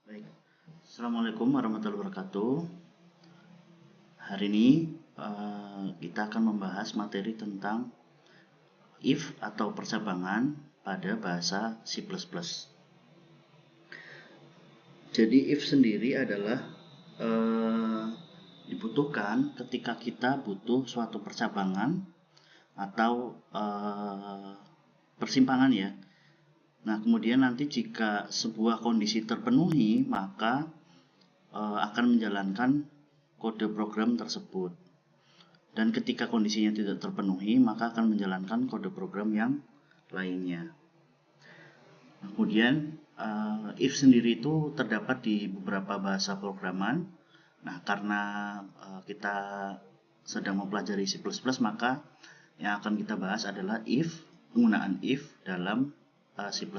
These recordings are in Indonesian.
Baik, Assalamualaikum warahmatullahi wabarakatuh. Hari ini kita akan membahas materi tentang if atau percabangan pada bahasa C++. Jadi if sendiri adalah dibutuhkan ketika kita butuh suatu percabangan atau persimpangan ya. Nah, kemudian nanti jika sebuah kondisi terpenuhi, maka akan menjalankan kode program tersebut. Dan ketika kondisinya tidak terpenuhi, maka akan menjalankan kode program yang lainnya. Nah, kemudian if sendiri itu terdapat di beberapa bahasa programan. Nah, karena kita sedang mempelajari C++, maka yang akan kita bahas adalah penggunaan if dalam C++.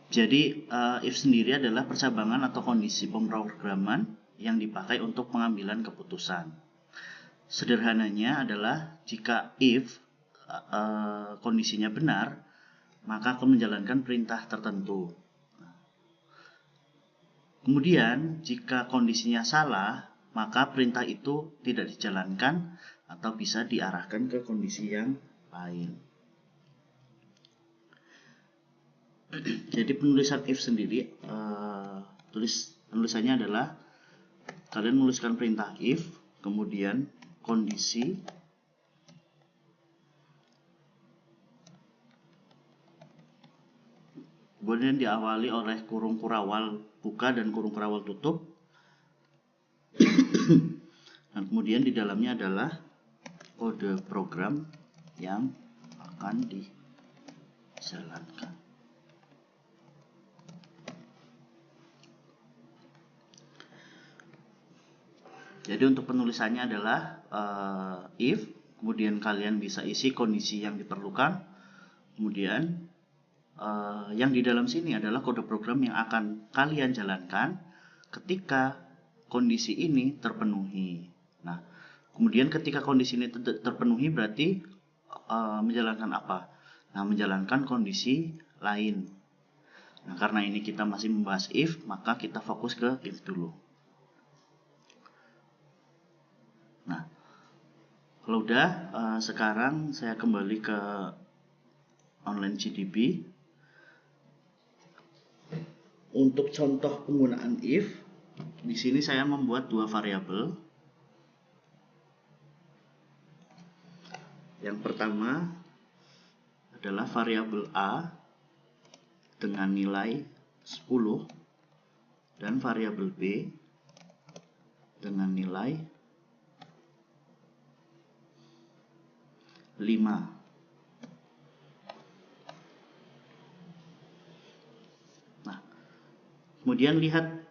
Jadi if sendiri adalah percabangan atau kondisi pemrograman yang dipakai untuk pengambilan keputusan. Sederhananya adalah jika if kondisinya benar, maka akan menjalankan perintah tertentu. Kemudian jika kondisinya salah, maka perintah itu tidak dijalankan atau bisa diarahkan ke kondisi yang lain. Jadi penulisan if sendiri, penulisannya adalah kalian menuliskan perintah if, kemudian kondisi, kemudian diawali oleh kurung kurawal buka dan kurung kurawal tutup. Dan kemudian di dalamnya adalah kode program yang akan dijalankan. Jadi untuk penulisannya adalah if, kemudian kalian bisa isi kondisi yang diperlukan, kemudian yang di dalam sini adalah kode program yang akan kalian jalankan ketika kondisi ini terpenuhi. Nah, kemudian ketika kondisi ini terpenuhi berarti menjalankan apa? Nah, menjalankan kondisi lain. Nah, karena ini kita masih membahas if, maka kita fokus ke if dulu. Nah, kalau udah, sekarang saya kembali ke online GDB. Untuk contoh penggunaan if, di sini saya membuat dua variabel. Yang pertama adalah variabel A dengan nilai 10 dan variabel B dengan nilai 5. Nah, kemudian lihat,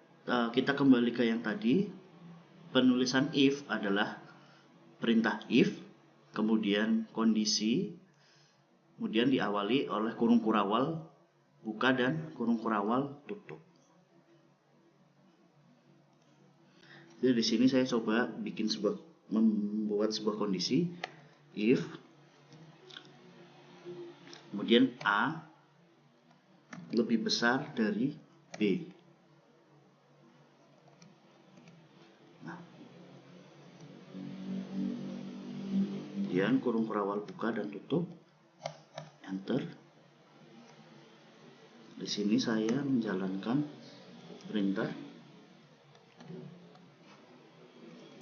kita kembali ke yang tadi. Penulisan if adalah perintah if, kemudian kondisi, kemudian diawali oleh kurung kurawal buka dan kurung kurawal tutup. Jadi di sini saya coba membuat sebuah kondisi if, kemudian A lebih besar dari B. Nah, kemudian kurung kurawal buka dan tutup, enter. Di sini saya menjalankan perintah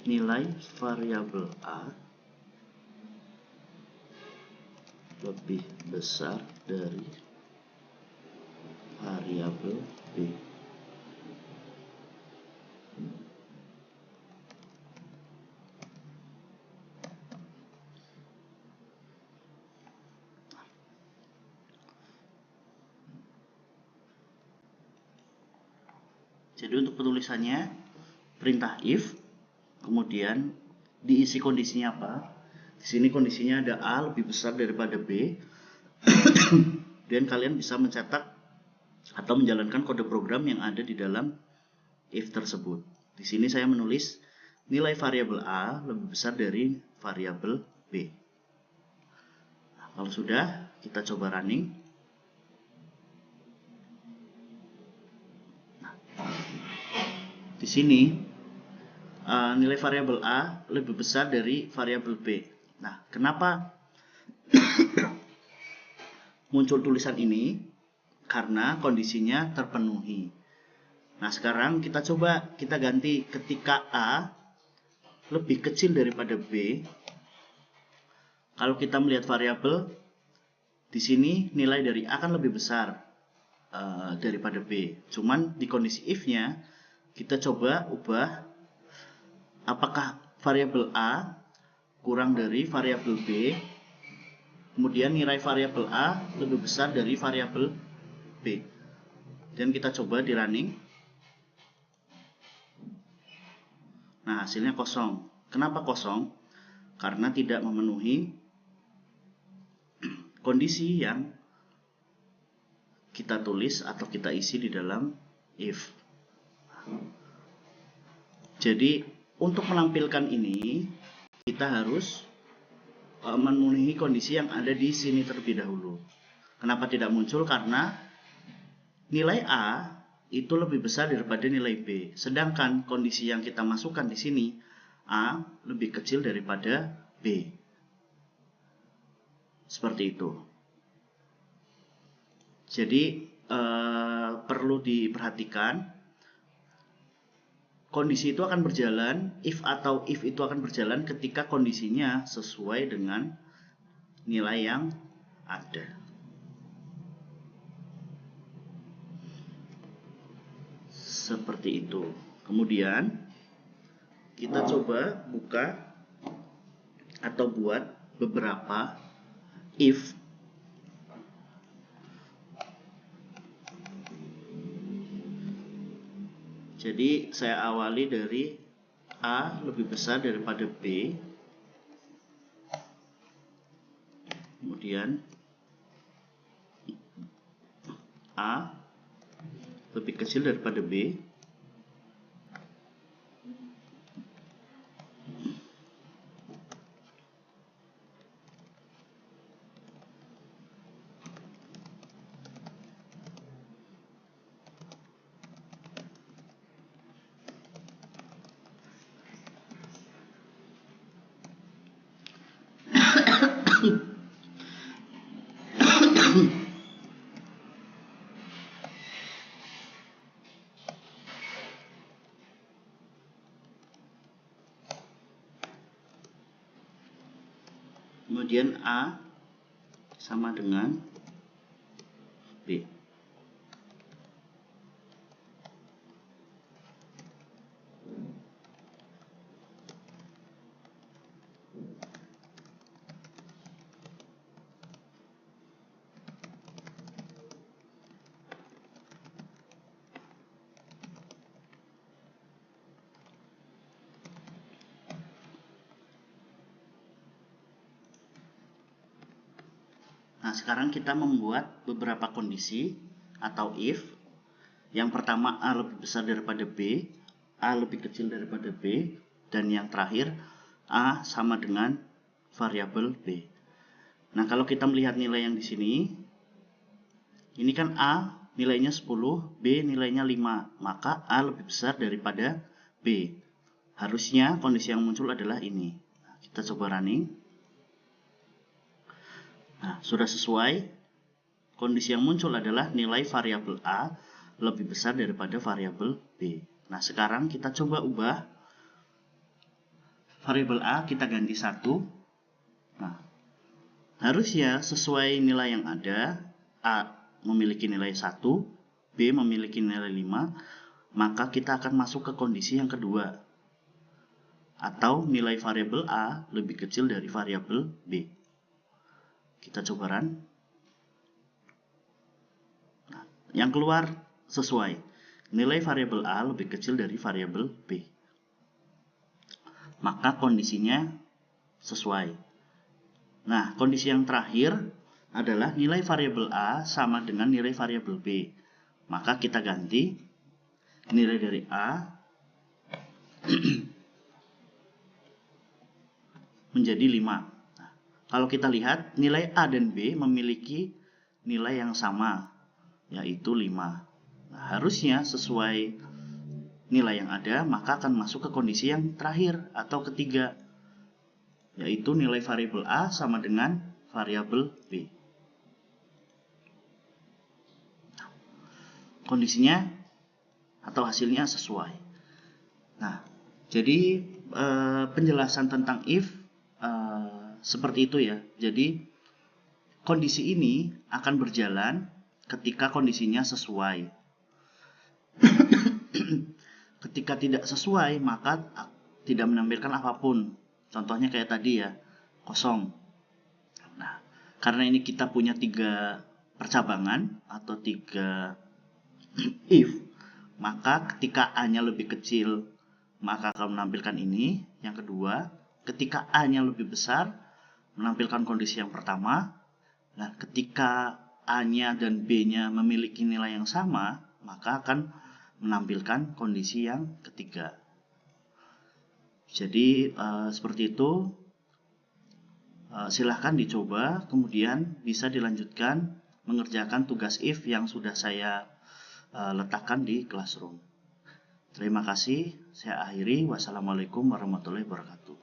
nilai variabel A lebih besar dari variabel B. Jadi untuk penulisannya perintah if, kemudian diisi kondisinya apa? Di sini kondisinya ada A lebih besar daripada B. Dan kalian bisa mencetak atau menjalankan kode program yang ada di dalam if tersebut. Di sini saya menulis nilai variabel A lebih besar dari variabel B. Nah, kalau sudah, kita coba running. di sini nilai variabel A lebih besar dari variabel B. Nah, kenapa muncul tulisan ini? Karena kondisinya terpenuhi. Nah, sekarang kita coba kita ganti ketika A lebih kecil daripada B. Kalau kita melihat variabel di sini nilai dari A kan lebih besar daripada B. Cuman di kondisi if-nya kita coba ubah apakah variabel A kurang dari variabel B, kemudian nilai variabel A lebih besar dari variabel B. Dan kita coba di running. Nah, hasilnya kosong. Kenapa kosong? Karena tidak memenuhi kondisi yang kita tulis atau kita isi di dalam if. Jadi untuk menampilkan ini kita harus memenuhi kondisi yang ada di sini terlebih dahulu. Kenapa tidak muncul? Karena nilai A itu lebih besar daripada nilai B. Sedangkan kondisi yang kita masukkan di sini A lebih kecil daripada B. Seperti itu. Jadi perlu diperhatikan, kondisi itu akan berjalan, if itu akan berjalan ketika kondisinya sesuai dengan nilai yang ada. Seperti itu. Kemudian kita coba buka atau buat beberapa if. Jadi saya awali dari A lebih besar daripada B. Kemudian A lebih kecil daripada B. Kemudian A sama dengan B. Nah, sekarang kita membuat beberapa kondisi atau if. Yang pertama A lebih besar daripada B, A lebih kecil daripada B, dan yang terakhir A sama dengan variabel B. Nah, kalau kita melihat nilai yang di sini, ini kan A nilainya 10, B nilainya 5, maka A lebih besar daripada B. Harusnya kondisi yang muncul adalah ini. Nah, kita coba running. Nah, sudah sesuai. Kondisi yang muncul adalah nilai variabel A lebih besar daripada variabel B. Nah, sekarang kita coba ubah variabel A, kita ganti 1. Nah, harusnya sesuai nilai yang ada, A memiliki nilai 1, B memiliki nilai 5, maka kita akan masuk ke kondisi yang kedua. Atau nilai variabel A lebih kecil dari variabel B. Kita coba run. Nah, yang keluar sesuai. Nilai variabel A lebih kecil dari variabel B. Maka kondisinya sesuai. Nah, kondisi yang terakhir adalah nilai variabel A sama dengan nilai variabel B. Maka kita ganti nilai dari A menjadi 5. Kalau kita lihat, nilai A dan B memiliki nilai yang sama, yaitu 5. Nah, harusnya sesuai nilai yang ada, maka akan masuk ke kondisi yang terakhir atau ketiga, yaitu nilai variabel A sama dengan variabel B. Kondisinya atau hasilnya sesuai. Nah, jadi penjelasan tentang if seperti itu ya. Jadi kondisi ini akan berjalan ketika kondisinya sesuai. Ketika tidak sesuai, maka tidak menampilkan apapun. Contohnya kayak tadi ya, kosong. Nah, karena ini kita punya 3 percabangan atau 3 if, maka ketika A-nya lebih kecil, maka akan menampilkan ini. Yang kedua, ketika A-nya lebih besar, menampilkan kondisi yang pertama. Nah, ketika A-nya dan B-nya memiliki nilai yang sama, maka akan menampilkan kondisi yang ketiga. Jadi seperti itu. Silahkan dicoba, kemudian bisa dilanjutkan mengerjakan tugas if yang sudah saya letakkan di Classroom. Terima kasih, saya akhiri. Wassalamualaikum warahmatullahi wabarakatuh.